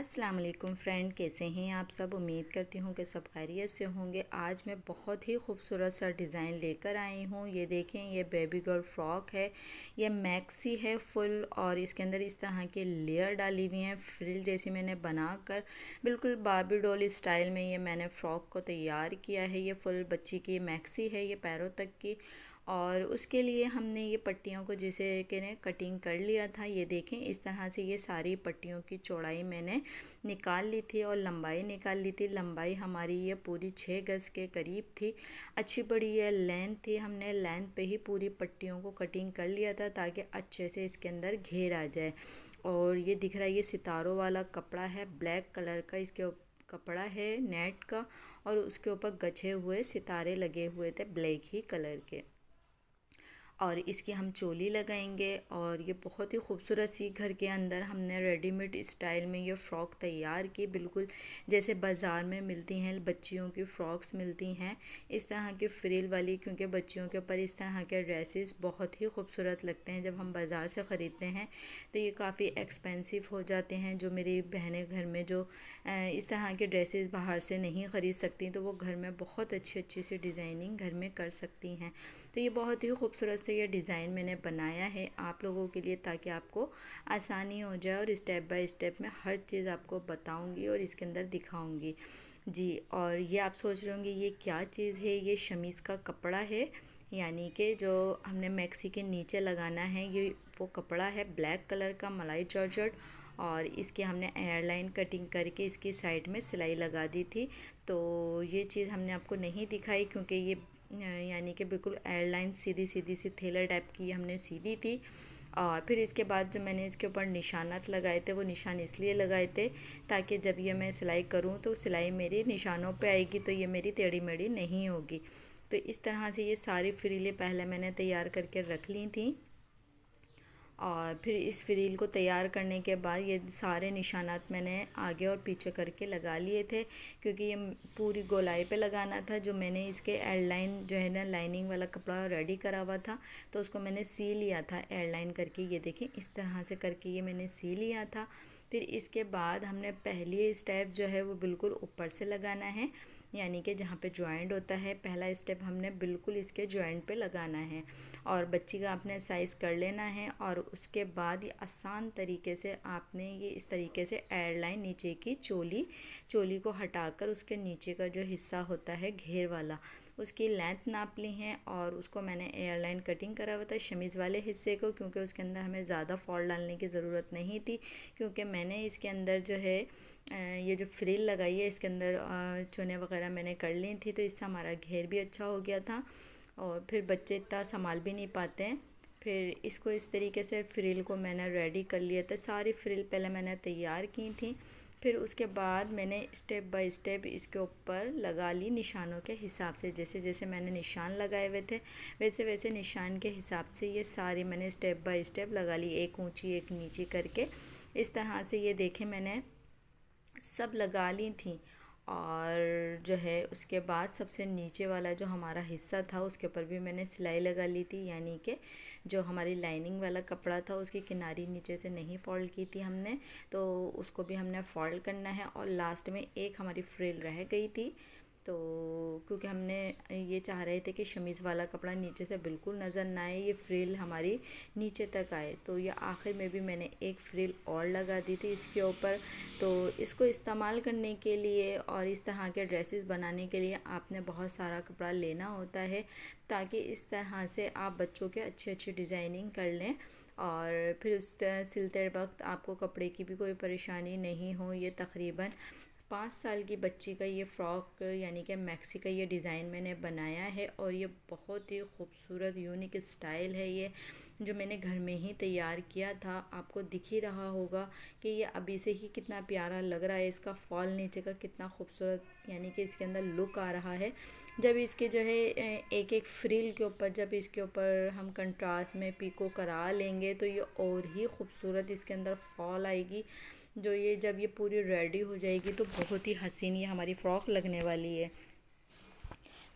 अस्सलाम वालेकुम फ्रेंड, कैसे हैं आप सब। उम्मीद करती हूँ कि सब खैरियत से होंगे। आज मैं बहुत ही खूबसूरत सा डिज़ाइन लेकर आई हूँ। ये देखें, ये बेबी गर्ल फ्रॉक है। ये मैक्सी है फुल, और इसके अंदर इस तरह के लेयर डाली हुई हैं फ्रिल जैसी मैंने बनाकर। बिल्कुल बार्बी डॉल स्टाइल में ये मैंने फ़्रॉक को तैयार किया है। ये फुल बच्ची की मैक्सी है, ये पैरों तक की। और उसके लिए हमने ये पट्टियों को जैसे कि ने कटिंग कर लिया था। ये देखें, इस तरह से ये सारी पट्टियों की चौड़ाई मैंने निकाल ली थी और लंबाई निकाल ली थी। लंबाई हमारी ये पूरी 6 गज़ के करीब थी। अच्छी बड़ी ये लेंथ थी। हमने लेंथ पे ही पूरी पट्टियों को कटिंग कर लिया था ताकि अच्छे से इसके अंदर घेर आ जाए। और ये दिख रहा है, ये सितारों वाला कपड़ा है, ब्लैक कलर का इसके कपड़ा है नेट का, और उसके ऊपर गछे हुए सितारे लगे हुए थे ब्लैक ही कलर के। और इसकी हम चोली लगाएंगे। और ये बहुत ही खूबसूरत सी घर के अंदर हमने रेडीमेड स्टाइल में ये फ़्रॉक तैयार की, बिल्कुल जैसे बाज़ार में मिलती हैं बच्चियों की फ़्रॉक्स मिलती हैं इस तरह की फ्रिल वाली। क्योंकि बच्चियों के ऊपर इस तरह के ड्रेसेस बहुत ही खूबसूरत लगते हैं। जब हम बाज़ार से ख़रीदते हैं तो ये काफ़ी एक्सपेंसिव हो जाते हैं। जो मेरी बहनें घर में जो इस तरह के ड्रेसेस बाहर से नहीं ख़रीद सकती, तो वो घर में बहुत अच्छी अच्छी सी डिज़ाइनिंग घर में कर सकती हैं। तो ये बहुत ही खूबसूरत से ये डिज़ाइन मैंने बनाया है आप लोगों के लिए, ताकि आपको आसानी हो जाए। और स्टेप बाय स्टेप मैं हर चीज़ आपको बताऊंगी और इसके अंदर दिखाऊंगी जी। और ये आप सोच रहे होंगे ये क्या चीज़ है। ये शमीज़ का कपड़ा है, यानी कि जो हमने मैक्सी के नीचे लगाना है, ये वो कपड़ा है ब्लैक कलर का मलाई जॉर्जेट। और इसकी हमने एयरलाइन कटिंग करके इसकी साइड में सिलाई लगा दी थी। तो ये चीज़ हमने आपको नहीं दिखाई क्योंकि ये यानी कि बिल्कुल एयरलाइन सीधी सीधी सी थेलर टाइप की हमने सी दी थी। और फिर इसके बाद जो मैंने इसके ऊपर निशानात लगाए थे, वो निशान इसलिए लगाए थे ताकि जब ये मैं सिलाई करूँ तो सिलाई मेरी निशानों पे आएगी, तो ये मेरी टेढ़ी मेढ़ी नहीं होगी। तो इस तरह से ये सारी फ्रीलें पहले मैंने तैयार करके रख ली थी। और फिर इस फ्रील को तैयार करने के बाद ये सारे निशानात मैंने आगे और पीछे करके लगा लिए थे, क्योंकि ये पूरी गोलाई पे लगाना था। जो मैंने इसके एयरलाइन जो है ना लाइनिंग वाला कपड़ा रेडी करा हुआ था, तो उसको मैंने सी लिया था एयरलाइन करके। ये देखें, इस तरह से करके ये मैंने सी लिया था। फिर इसके बाद हमने पहली स्टेप जो है वो बिल्कुल ऊपर से लगाना है, यानी कि जहाँ पे जॉइंट होता है पहला स्टेप हमने बिल्कुल इसके जॉइंट पे लगाना है। और बच्ची का आपने साइज़ कर लेना है। और उसके बाद ये आसान तरीके से आपने ये इस तरीके से एयरलाइन नीचे की चोली को हटाकर उसके नीचे का जो हिस्सा होता है घेर वाला, उसकी लेंथ नाप ली है। और उसको मैंने एयरलाइन कटिंग करा हुआ था शमीज़ वाले हिस्से को, क्योंकि उसके अंदर हमें ज़्यादा फॉल डालने की ज़रूरत नहीं थी। क्योंकि मैंने इसके अंदर जो है ये जो फ्रिल लगाई है इसके अंदर चुने वगैरह मैंने कर ली थी, तो इससे हमारा घेर भी अच्छा हो गया था। और फिर बच्चे इतना संभाल भी नहीं पाते हैं। फिर इसको इस तरीके से फ्रिल को मैंने रेडी कर लिया था। सारी फ्रिल पहले मैंने तैयार की थी। फिर उसके बाद मैंने स्टेप बाय स्टेप इसके ऊपर लगा ली निशानों के हिसाब से। जैसे जैसे मैंने निशान लगाए हुए थे वैसे वैसे निशान के हिसाब से ये सारी मैंने स्टेप बाय स्टेप लगा ली, एक ऊंची एक नीची करके। इस तरह से ये देखें मैंने सब लगा ली थी। और जो है उसके बाद सबसे नीचे वाला जो हमारा हिस्सा था उसके ऊपर भी मैंने सिलाई लगा ली थी, यानी कि जो हमारी लाइनिंग वाला कपड़ा था उसकी किनारी नीचे से नहीं फोल्ड की थी हमने, तो उसको भी हमने फोल्ड करना है। और लास्ट में एक हमारी फ्रिल रह गई थी, तो क्योंकि हमने ये चाह रहे थे कि शमीज़ वाला कपड़ा नीचे से बिल्कुल नज़र ना आए, ये फ्रिल हमारी नीचे तक आए, तो ये आखिर में भी मैंने एक फ्रिल और लगा दी थी इसके ऊपर। तो इसको इस्तेमाल करने के लिए और इस तरह के ड्रेसेस बनाने के लिए आपने बहुत सारा कपड़ा लेना होता है, ताकि इस तरह से आप बच्चों के अच्छी अच्छी डिज़ाइनिंग कर लें। और फिर उस सिलते वक्त आपको कपड़े की भी कोई परेशानी नहीं हो। ये तकरीबन 5 साल की बच्ची का ये फ़्रॉक यानी कि मैक्सी का ये डिज़ाइन मैंने बनाया है। और ये बहुत ही खूबसूरत यूनिक स्टाइल है ये, जो मैंने घर में ही तैयार किया था। आपको दिख ही रहा होगा कि ये अभी से ही कितना प्यारा लग रहा है। इसका फॉल नीचे का कितना खूबसूरत, यानी कि इसके अंदर लुक आ रहा है। जब इसके जो है एक एक फ्रिल के ऊपर जब इसके ऊपर हम कंट्रास्ट में पीको करा लेंगे, तो ये और ही खूबसूरत इसके अंदर फॉल आएगी। जो ये जब ये पूरी रेडी हो जाएगी तो बहुत ही हसीन ये हमारी फ़्रॉक लगने वाली है।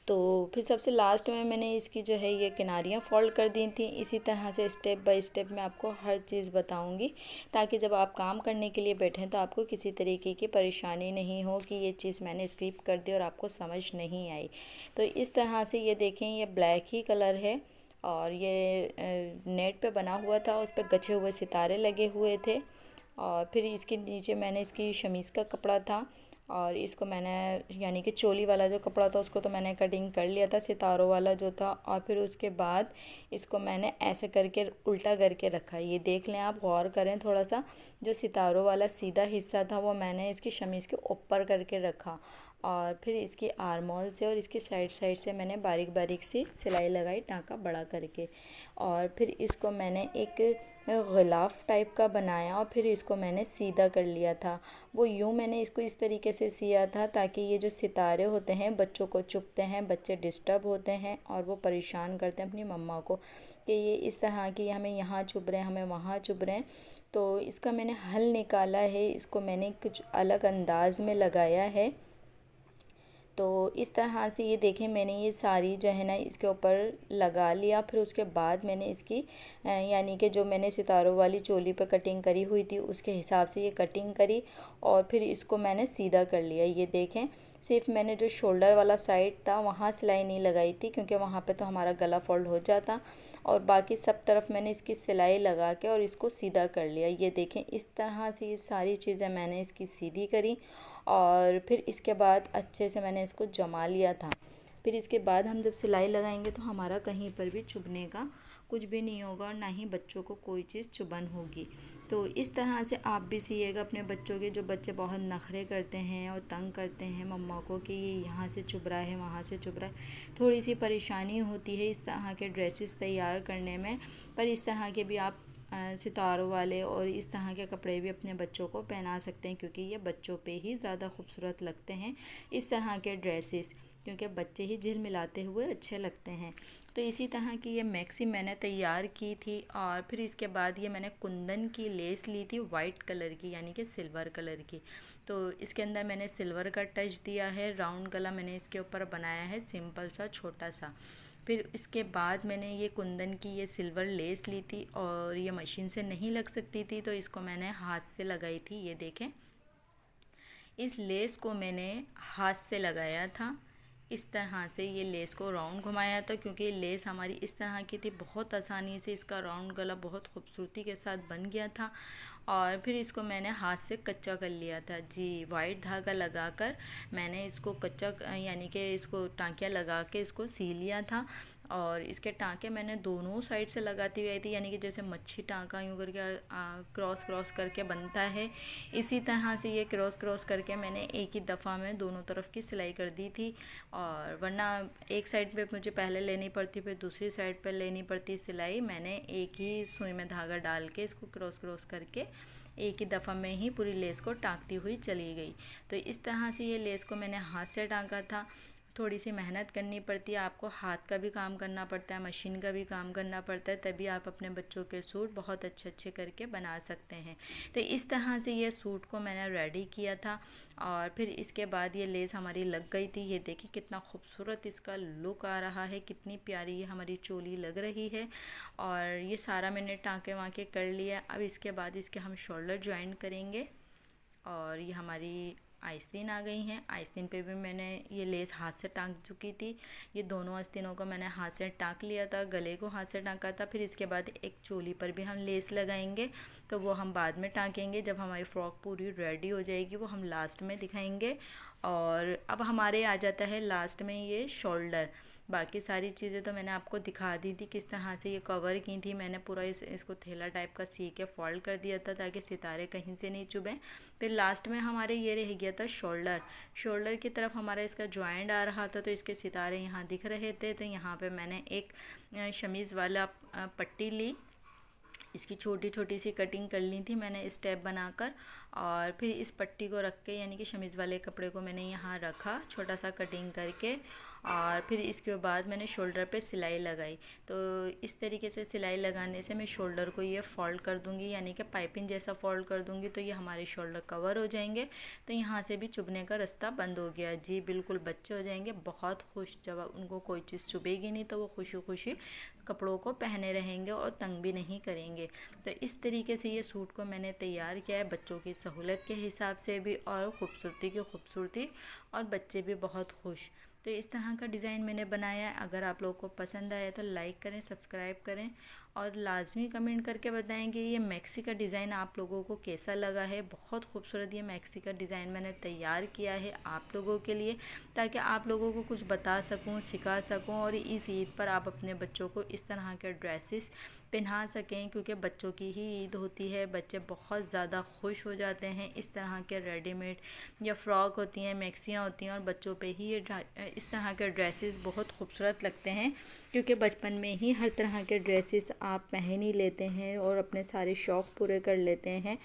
तो फिर सबसे लास्ट में मैंने इसकी जो है ये किनारियाँ फोल्ड कर दी थी। इसी तरह से स्टेप बाय स्टेप मैं आपको हर चीज़ बताऊंगी, ताकि जब आप काम करने के लिए बैठें तो आपको किसी तरीके की परेशानी नहीं हो कि ये चीज़ मैंने स्किप कर दी और आपको समझ नहीं आई। तो इस तरह से ये देखें, ये ब्लैक ही कलर है और ये नेट पे बना हुआ था, उस पर गछे हुए सितारे लगे हुए थे। और फिर इसके नीचे मैंने इसकी शमीज़ का कपड़ा था और इसको मैंने यानी कि चोली वाला जो कपड़ा था उसको तो मैंने कटिंग कर लिया था, सितारों वाला जो था। और फिर उसके बाद इसको मैंने ऐसे करके उल्टा करके रखा। ये देख लें, आप गौर करें थोड़ा सा, जो सितारों वाला सीधा हिस्सा था वो मैंने इसकी शमीज़ के ऊपर करके रखा। और फिर इसकी आर्मोल से और इसकी साइड साइड से मैंने बारीक बारीक सी सिलाई लगाई, टाँका बड़ा करके। और फिर इसको मैंने एक ग़िलाफ़ टाइप का बनाया और फिर इसको मैंने सीधा कर लिया था। वो यूँ मैंने इसको इस तरीके से सिया था ताकि ये जो सितारे होते हैं बच्चों को चुभते हैं, बच्चे डिस्टर्ब होते हैं और वो परेशान करते हैं अपनी मम्मा को कि ये इस तरह की हमें यहाँ चुभ रहे हैं, हमें वहाँ चुभ रहे हैं। तो इसका मैंने हल निकाला है, इसको मैंने कुछ अलग अंदाज में लगाया है। तो इस तरह से ये देखें, मैंने ये सारी जो है ना इसके ऊपर लगा लिया। फिर उसके बाद मैंने इसकी यानी कि जो मैंने सितारों वाली चोली पे कटिंग करी हुई थी उसके हिसाब से ये कटिंग करी और फिर इसको मैंने सीधा कर लिया। ये देखें, सिर्फ मैंने जो शोल्डर वाला साइड था वहाँ सिलाई नहीं लगाई थी, क्योंकि वहाँ पे तो हमारा गला फोल्ड हो जाता, और बाकी सब तरफ मैंने इसकी सिलाई लगा के और इसको सीधा कर लिया। ये देखें, इस तरह से ये सारी चीज़ें मैंने इसकी सीधी करी और फिर इसके बाद अच्छे से मैंने इसको जमा लिया था। फिर इसके बाद हम जब सिलाई लगाएंगे तो हमारा कहीं पर भी चुभने का कुछ भी नहीं होगा और ना ही बच्चों को कोई चीज़ चुभन होगी। तो इस तरह से आप भी सिएगा अपने बच्चों के। जो बच्चे बहुत नखरे करते हैं और तंग करते हैं मम्मा को कि ये यहाँ से चुभ रहा है, वहाँ से चुभ रहा है, थोड़ी सी परेशानी होती है इस तरह के ड्रेसेस तैयार करने में। पर इस तरह के भी आप सितारों वाले और इस तरह के कपड़े भी अपने बच्चों को पहना सकते हैं, क्योंकि ये बच्चों पे ही ज़्यादा खूबसूरत लगते हैं इस तरह के ड्रेसेस, क्योंकि बच्चे ही झिलमिलाते हुए अच्छे लगते हैं। तो इसी तरह की ये मैक्सी मैंने तैयार की थी। और फिर इसके बाद ये मैंने कुंदन की लेस ली थी वाइट कलर की, यानी कि सिल्वर कलर की। तो इसके अंदर मैंने सिल्वर का टच दिया है, राउंड गला मैंने इसके ऊपर बनाया है सिंपल सा छोटा सा। फिर इसके बाद मैंने ये कुंदन की ये सिल्वर लेस ली थी और ये मशीन से नहीं लग सकती थी, तो इसको मैंने हाथ से लगाई थी। ये देखें, इस लेस को मैंने हाथ से लगाया था। इस तरह से ये लेस को राउंड घुमाया था, क्योंकि लेस हमारी इस तरह की थी, बहुत आसानी से इसका राउंड गला बहुत खूबसूरती के साथ बन गया था। और फिर इसको मैंने हाथ से कच्चा कर लिया था जी, वाइट धागा लगाकर मैंने इसको कच्चा यानी कि इसको टाँकियाँ लगा के इसको सी लिया था। और इसके टाँके मैंने दोनों साइड से लगाती हुई आई थी, यानी कि जैसे मच्छी टाँका यूँ करके क्रॉस क्रॉस करके बनता है, इसी तरह से ये क्रॉस क्रॉस करके मैंने एक ही दफ़ा में दोनों तरफ की सिलाई कर दी थी। और वरना एक साइड पे मुझे पहले लेनी पड़ती, फिर दूसरी साइड पे लेनी पड़ती सिलाई। मैंने एक ही सुई में धागा डाल के इसको क्रॉस क्रॉस करके एक ही दफ़ा में ही पूरी लेस को टाँकती हुई चली गई। तो इस तरह से ये लेस को मैंने हाथ से टाँका था। थोड़ी सी मेहनत करनी पड़ती है, आपको हाथ का भी काम करना पड़ता है, मशीन का भी काम करना पड़ता है, तभी आप अपने बच्चों के सूट बहुत अच्छे अच्छे करके बना सकते हैं। तो इस तरह से ये सूट को मैंने रेडी किया था और फिर इसके बाद ये लेस हमारी लग गई थी। ये देखिए कितना खूबसूरत इसका लुक आ रहा है, कितनी प्यारी ये हमारी चोली लग रही है। और ये सारा मैंने टाँके वाँके कर लिया। अब इसके बाद इसके हम शोल्डर ज्वाइन करेंगे। और ये हमारी आस्तीन आ गई हैं। आस्तीन पे भी मैंने ये लेस हाथ से टाँक चुकी थी। ये दोनों आस्तीनों को मैंने हाथ से टाँक लिया था, गले को हाथ से टाँका था। फिर इसके बाद एक चोली पर भी हम लेस लगाएंगे, तो वो हम बाद में टाँकेंगे। जब हमारी फ़्रॉक पूरी रेडी हो जाएगी वो हम लास्ट में दिखाएंगे। और अब हमारे आ जाता है लास्ट में ये शोल्डर। बाकी सारी चीज़ें तो मैंने आपको दिखा दी थी, किस तरह से ये कवर की थी। मैंने पूरा इसको थैला टाइप का सी के फोल्ड कर दिया था ताकि सितारे कहीं से नहीं चुभें। फिर लास्ट में हमारे ये रह गया था शोल्डर। शोल्डर की तरफ हमारा इसका जॉइंट आ रहा था, तो इसके सितारे यहाँ दिख रहे थे। तो यहाँ पे मैंने एक शमीज़ वाला पट्टी ली, इसकी छोटी छोटी सी कटिंग कर ली थी मैंने स्टेप बनाकर। और फिर इस पट्टी को रख के यानी कि शमीज़ वाले कपड़े को मैंने यहाँ रखा छोटा सा कटिंग करके। और फिर इसके बाद मैंने शोल्डर पे सिलाई लगाई। तो इस तरीके से सिलाई लगाने से मैं शोल्डर को ये फोल्ड कर दूँगी, यानी कि पाइपिंग जैसा फोल्ड कर दूँगी, तो ये हमारे शोल्डर कवर हो जाएंगे। तो यहाँ से भी चुभने का रास्ता बंद हो गया। जी बिल्कुल, बच्चे हो जाएंगे बहुत खुश, जब उनको कोई चीज़ चुभेगी नहीं तो वो खुशी खुशी कपड़ों को पहने रहेंगे और तंग भी नहीं करेंगे। तो इस तरीके से ये सूट को मैंने तैयार किया है, बच्चों की सहूलत के हिसाब से भी और ख़ूबसूरती की खूबसूरती, और बच्चे भी बहुत खुश। तो इस तरह का डिज़ाइन मैंने बनाया है। अगर आप लोगों को पसंद आया तो लाइक करें, सब्सक्राइब करें और लाजमी कमेंट करके बताएं कि ये मैक्सी का डिज़ाइन आप लोगों को कैसा लगा है। बहुत खूबसूरत ये मैक्सी का डिज़ाइन मैंने तैयार किया है आप लोगों के लिए, ताकि आप लोगों को कुछ बता सकूं, सिखा सकूं, और इस ईद पर आप अपने बच्चों को इस तरह के ड्रेसेस पहना सकें, क्योंकि बच्चों की ही ईद होती है। बच्चे बहुत ज़्यादा खुश हो जाते हैं इस तरह के रेडीमेड या फ्रॉक होती हैं, मैक्सियाँ होती हैं, और बच्चों पे ही ये इस तरह के ड्रेसेस बहुत खूबसूरत लगते हैं, क्योंकि बचपन में ही हर तरह के ड्रेसेस आप पहन ही लेते हैं और अपने सारे शौक़ पूरे कर लेते हैं।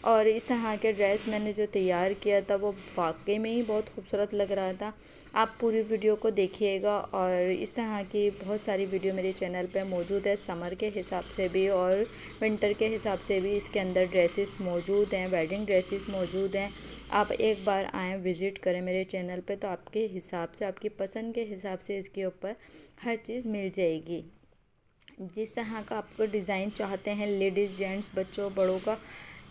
और इस तरह के ड्रेस मैंने जो तैयार किया था वो वाकई में ही बहुत खूबसूरत लग रहा था। आप पूरी वीडियो को देखिएगा, और इस तरह की बहुत सारी वीडियो मेरे चैनल पे मौजूद है, समर के हिसाब से भी और विंटर के हिसाब से भी इसके अंदर ड्रेसेस मौजूद हैं, वेडिंग ड्रेसेस मौजूद हैं। आप एक बार आएँ, विज़िट करें मेरे चैनल पे, तो आपके हिसाब से, आपकी पसंद के हिसाब से इसके ऊपर हर चीज़ मिल जाएगी। जिस तरह का आपको डिज़ाइन चाहते हैं, लेडीज़, जेंट्स, बच्चों, बड़ों का,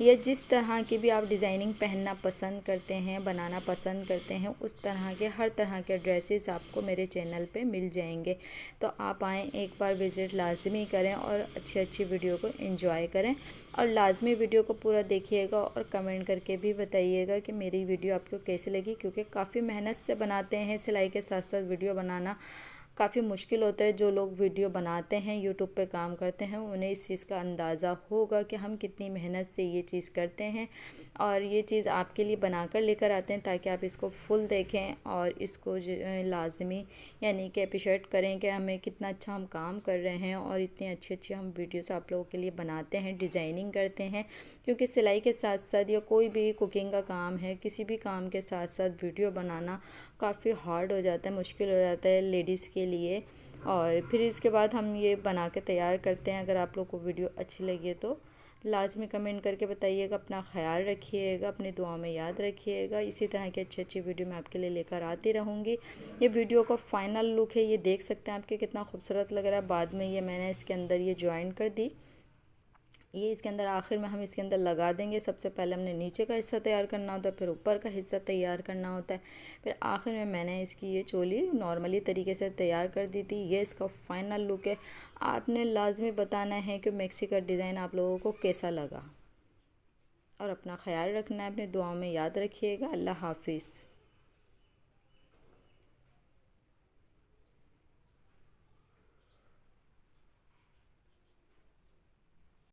या जिस तरह की भी आप डिज़ाइनिंग पहनना पसंद करते हैं, बनाना पसंद करते हैं, उस तरह के हर तरह के ड्रेसेस आपको मेरे चैनल पे मिल जाएंगे। तो आप आएँ, एक बार विज़िट लाजमी करें और अच्छी अच्छी वीडियो को एंजॉय करें, और लाजमी वीडियो को पूरा देखिएगा और कमेंट करके भी बताइएगा कि मेरी वीडियो आपको कैसी लगी, क्योंकि काफ़ी मेहनत से बनाते हैं। सिलाई के साथ साथ वीडियो बनाना काफ़ी मुश्किल होता है। जो लोग वीडियो बनाते हैं, यूट्यूब पे काम करते हैं, उन्हें इस चीज़ का अंदाज़ा होगा कि हम कितनी मेहनत से ये चीज़ करते हैं, और ये चीज़ आपके लिए बनाकर लेकर आते हैं ताकि आप इसको फुल देखें और इसको लाजमी यानी कि अप्रिशिएट करें कि हमें कितना अच्छा हम काम कर रहे हैं, और इतनी अच्छी अच्छी हम वीडियोस आप लोगों के लिए बनाते हैं, डिज़ाइनिंग करते हैं। क्योंकि सिलाई के साथ साथ या कोई भी कुकिंग का काम है, किसी भी काम के साथ साथ वीडियो बनाना काफ़ी हार्ड हो जाता है, मुश्किल हो जाता है लेडीज़ के लिए। और फिर इसके बाद हम ये बना के तैयार करते हैं। अगर आप लोग को वीडियो अच्छी लगी तो लाजमी कमेंट करके बताइएगा। अपना ख्याल रखिएगा, अपनी दुआ में याद रखिएगा। इसी तरह की अच्छी अच्छी वीडियो मैं आपके लिए लेकर आती रहूँगी। ये वीडियो का फाइनल लुक है, ये देख सकते हैं आपके कितना खूबसूरत लग रहा है। बाद में ये मैंने इसके अंदर ये ज्वाइन कर दी, ये इसके अंदर आखिर में हम इसके अंदर लगा देंगे। सबसे पहले हमने नीचे का हिस्सा तैयार करना होता है, फिर ऊपर का हिस्सा तैयार करना होता है, फिर आखिर में मैंने इसकी ये चोली नॉर्मली तरीके से तैयार कर दी थी। ये इसका फाइनल लुक है। आपने लाजमी बताना है कि मैक्सी का डिज़ाइन आप लोगों को कैसा लगा, और अपना ख्याल रखना है, अपनी दुआओं में याद रखिएगा। अल्लाह हाफिज़।